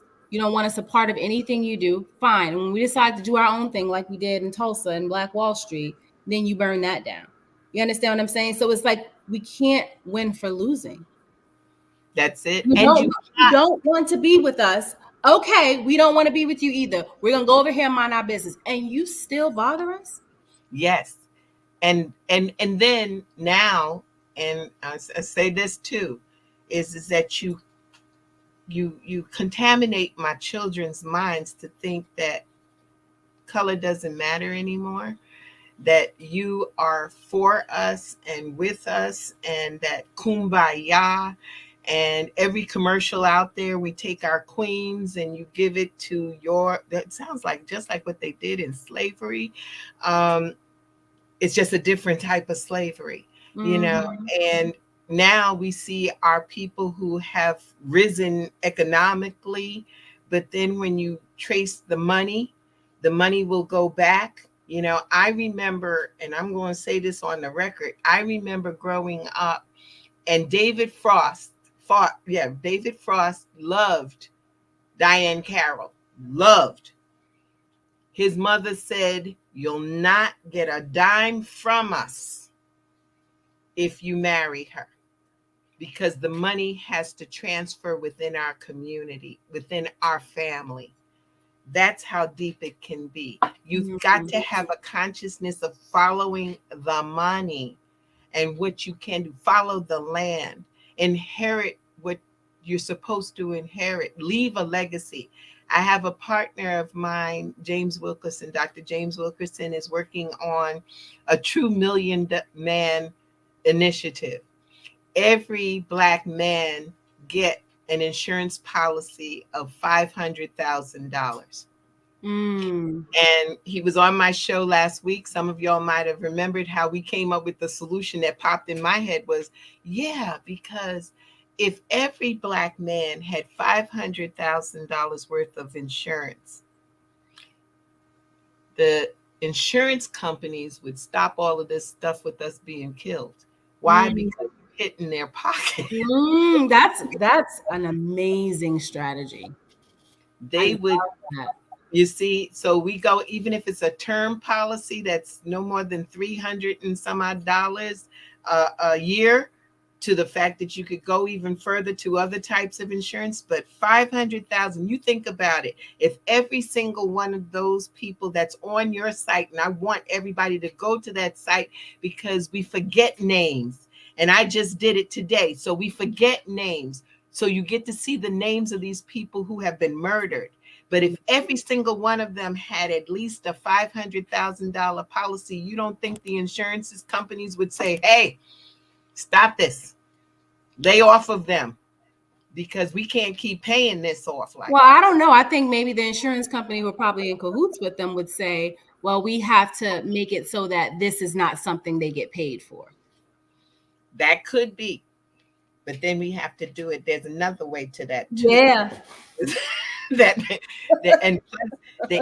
a part of anything you do. Fine. When we decide to do our own thing, like we did in Tulsa and Black Wall Street, then you burn that down. You understand what I'm saying? So it's like we can't win for losing. That's it. You don't want to be with us. Okay, we don't want to be with you either. We're gonna go over here and mind our business, and you still bother us. Yes, and then now, and I say this too, is that you contaminate my children's minds to think that color doesn't matter anymore, that you are for us and with us, and that kumbaya. And every commercial out there, we take our queens and you give it to that sounds like just like what they did in slavery. It's just a different type of slavery, and now we see our people who have risen economically, but then when you trace the money will go back. I remember, and I'm going to say this on the record, I remember growing up and David Frost loved Diane Carroll, loved. His mother said, "You'll not get a dime from us if you marry her, because the money has to transfer within our community, within our family." That's how deep it can be. You've got to have a consciousness of following the money and what you can do. Follow the land, inherit what you're supposed to inherit, leave a legacy. I have a partner of mine, James Wilkerson. Dr. James Wilkerson is working on a true million man initiative. Every Black man get an insurance policy of $500,000. And he was on my show last week. Some of y'all might have remembered how we came up with the solution that popped in my head was, because if every Black man had $500,000 worth of insurance, the insurance companies would stop all of this stuff with us being killed. Why? Because it's hitting their pocket. That's an amazing strategy. They would. You see, so we go, even if it's a term policy that's no more than $300 and some odd dollars a year, to the fact that you could go even further to other types of insurance. But 500,000, you think about it. If every single one of those people that's on your site, and I want everybody to go to that site because we forget names. And I just did it today. So we forget names. So you get to see the names of these people who have been murdered. But if every single one of them had at least a $500,000 policy, you don't think the insurance companies would say, "Hey, stop this, lay off of them, because we can't keep paying this off"? Well, I don't know. I think maybe the insurance company who are probably in cahoots with them would say, well, we have to make it so that this is not something they get paid for. That could be, but then we have to do it. There's another way to that too. Yeah. that, and plus they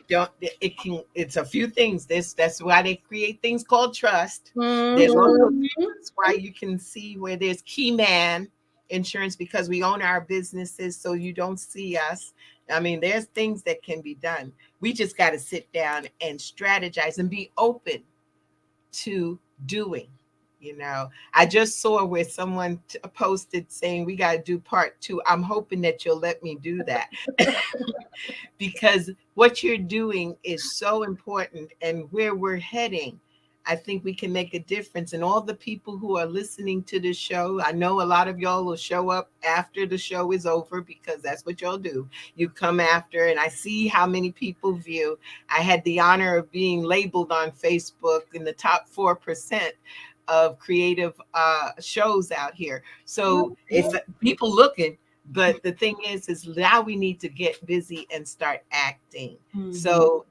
don't. It can. It's a few things. That's why they create things called trust. There's also that's why you can see where there's key man insurance, because we own our businesses, so you don't see us. I mean, there's things that can be done. We just got to sit down and strategize and be open to doing. I just saw where someone posted saying we got to do part 2. I'm hoping that you'll let me do that. Because what you're doing is so important, and where we're heading, I think we can make a difference. And all the people who are listening to this show, I know a lot of y'all will show up after the show is over, because that's what y'all do. You come after, and I see how many people view. I had the honor of being labeled on Facebook in the top 4% of creative shows out here. So it's people looking. But the thing is now we need to get busy and start acting. So,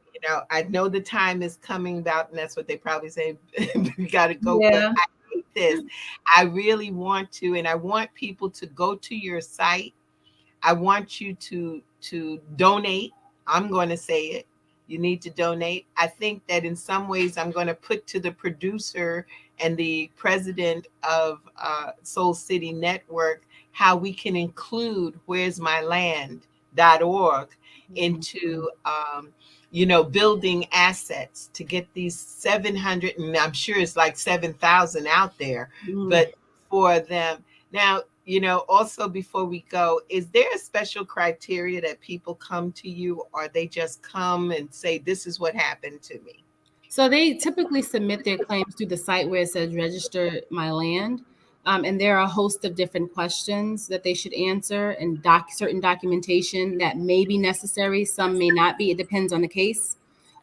I know the time is coming about, and that's what they probably say, we got to go. Yeah. But I hate this. I really want to, and I want people to go to your site. I want you to donate. I'm going to say it. You need to donate. I think that in some ways I'm going to put to the producer and the president of Soul City Network how we can include where's my land.org into building assets to get these 700, and I'm sure it's like 7,000 out there, but for them. Now, also before we go, is there a special criteria that people come to you, or they just come and say, this is what happened to me? So they typically submit their claims through the site where it says register my land. And there are a host of different questions that they should answer, and certain documentation that may be necessary. Some may not be. It depends on the case.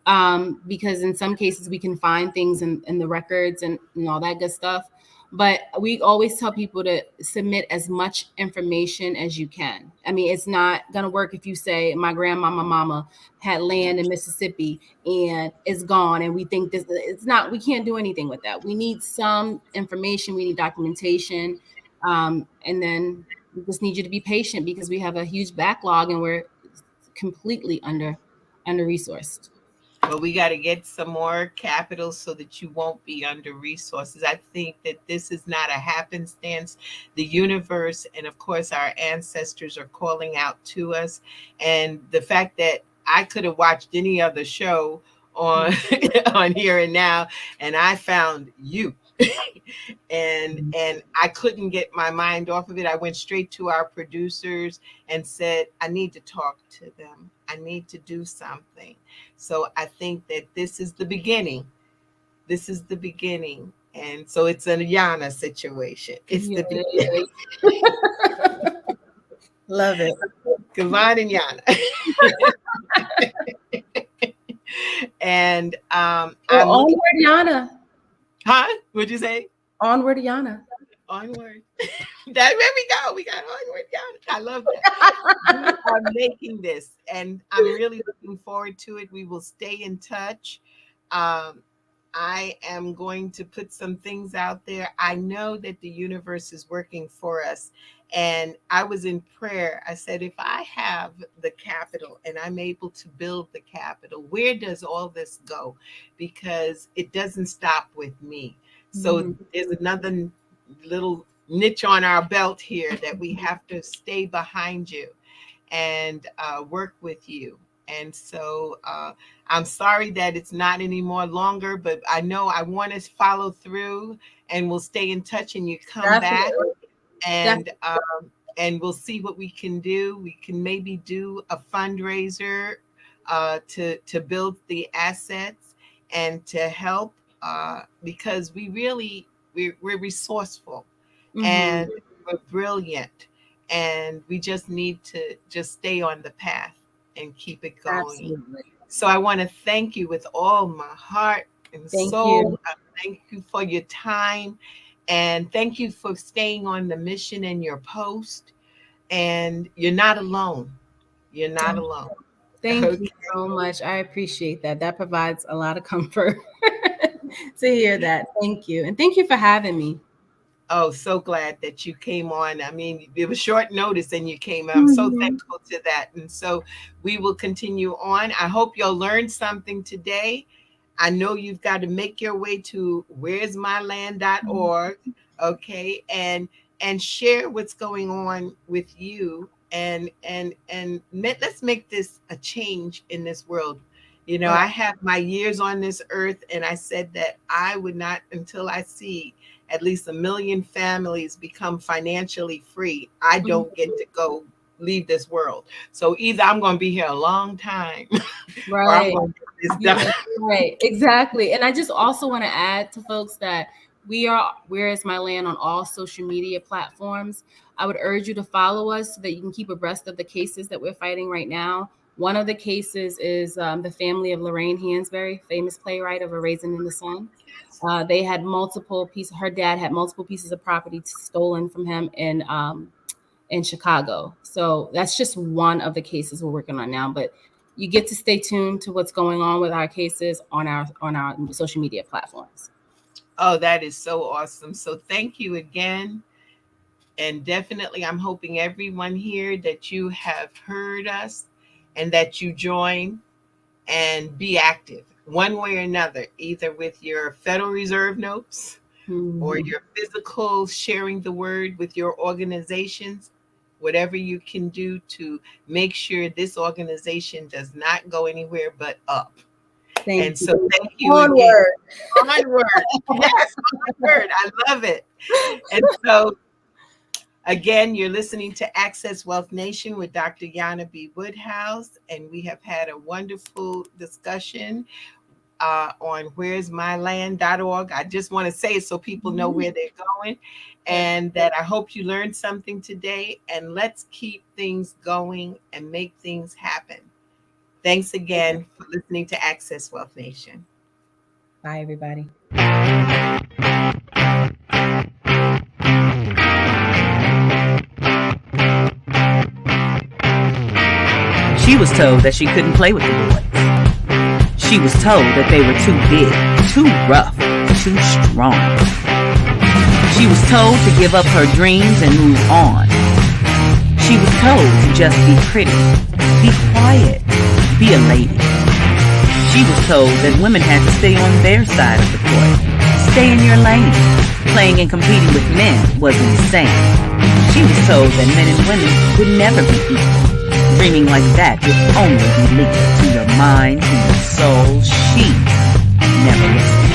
Because in some cases we can find things in the records and all that good stuff. But we always tell people to submit as much information as you can. I mean, it's not going to work if you say my mama had land in Mississippi and it's gone, and we think this, it's not, we can't do anything with that. We need some information, we need documentation. And then we just need you to be patient, because we have a huge backlog and we're completely under resourced. Well, we got to get some more capital so that you won't be under resources. I think that this is not a happenstance. The universe and, of course, our ancestors are calling out to us. And the fact that I could have watched any other show on on Here and Now, and I found you. and I couldn't get my mind off of it. I went straight to our producers and said, I need to talk to them. I need to do something. So I think that this is the beginning. This is the beginning. And so it's a Jana situation. It's the beginning. Love it. Kavon and Jana. And onward, Jana. Huh? What'd you say? Onward, Jana. Onward. There we go. We got onward, Jana. I love that. We are making this, and I'm really looking forward to it. We will stay in touch. I am going to put some things out there. I know that the universe is working for us. And I was in prayer. I said, if I have the capital and I'm able to build the capital, where does all this go? Because it doesn't stop with me. So there's another little niche on our belt here that we have to stay behind you and work with you. And so I'm sorry that it's not any more longer, but I know I want to follow through, and we'll stay in touch, and you come back and we'll see what we can do. We can maybe do a fundraiser to build the assets and to help because we're resourceful and we're brilliant, and we just need to just stay on the path and keep it going. Absolutely. So I want to thank you with all my heart and soul. Thank you for your time, and thank you for staying on the mission and your post. And you're not alone. You're not alone. Thank you so much. I appreciate that. That provides a lot of comfort to hear that. Thank you. And thank you for having me. Oh, so glad that you came on. I mean, it was short notice and you came. I'm so thankful to that. And so we will continue on. I hope you'll learn something today. I know you've got to make your way to where'smyland.org, okay, and share what's going on with you, and let's make this a change in this world. You know, I have my years on this earth, and I said that I would not, until I see at least 1 million families become financially free, I don't get to go leave this world. So either I'm going to be here a long time, or I'm going to get this done. Right, exactly. And I just also want to add to folks that we are Where Is My Land on all social media platforms. I would urge you to follow us so that you can keep abreast of the cases that we're fighting right now. One of the cases is the family of Lorraine Hansberry, famous playwright of A Raisin in the Sun. They had multiple pieces. Her dad had multiple pieces of property stolen from him in Chicago. So that's just one of the cases we're working on now. But you get to stay tuned to what's going on with our cases on our social media platforms. Oh, that is so awesome. So thank you again. And definitely, I'm hoping everyone here that you have heard us and that you join and be active one way or another, either with your Federal Reserve notes or your physical sharing the word with your organizations, whatever you can do to make sure this organization does not go anywhere but up. Thank you. Onward. Onward. Yes, onward. I love it. And so, again, you're listening to Access Wealth Nation with Dr. Jana B. Woodhouse, and we have had a wonderful discussion on where'smyland.org. I just want to say it so people know where they're going, and that I hope you learned something today, and let's keep things going and make things happen. Thanks again for listening to Access Wealth Nation. Bye, everybody. She was told that she couldn't play with the boys. She was told that they were too big, too rough, too strong. She was told to give up her dreams and move on. She was told to just be pretty, be quiet, be a lady. She was told that women had to stay on their side of the court, stay in your lane. Playing and competing with men was insane. She was told that men and women would never be equal. Dreaming like that would only be linked to your mind, to your soul. She never listened.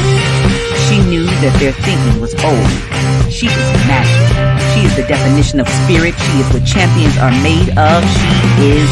She knew that their thinking was old. She is magic. She is the definition of spirit. She is what champions are made of. She is